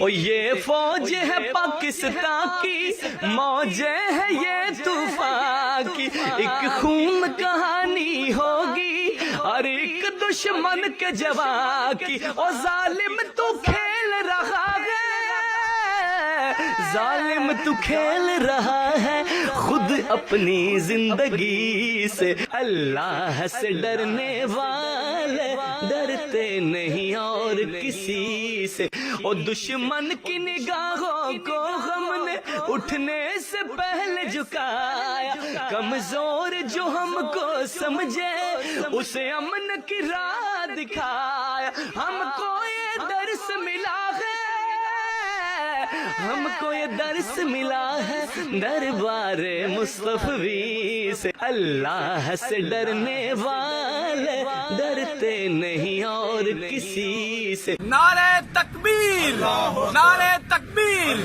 اور یہ فوج ہے پاکستان کی، موجیں ہیں یہ طوفان کی، ایک خون کہانی ہوگی اور ایک دشمن کے جوان کی۔ اور ظالم تو کھیل رہا ہے، ظالم تو کھیل رہا ہے خود اپنی زندگی سے۔ اللہ سے ڈرنے والے ڈرتے نہیں اور کسی سے، اور دشمن کی نگاہوں کو ہم نے اٹھنے سے پہلے جھکایا، کمزور جو ہم کو سمجھے اسے امن کی راہ دکھایا۔ ہم کو یہ درس ملا ہے، ہم کو یہ درس ملا ہے دربار مصطفی سے۔ اللہ سے ڈرنے والے ڈرتے نہیں اور کسی سے۔ نعرہ تکبیر، نعرہ تکبیر،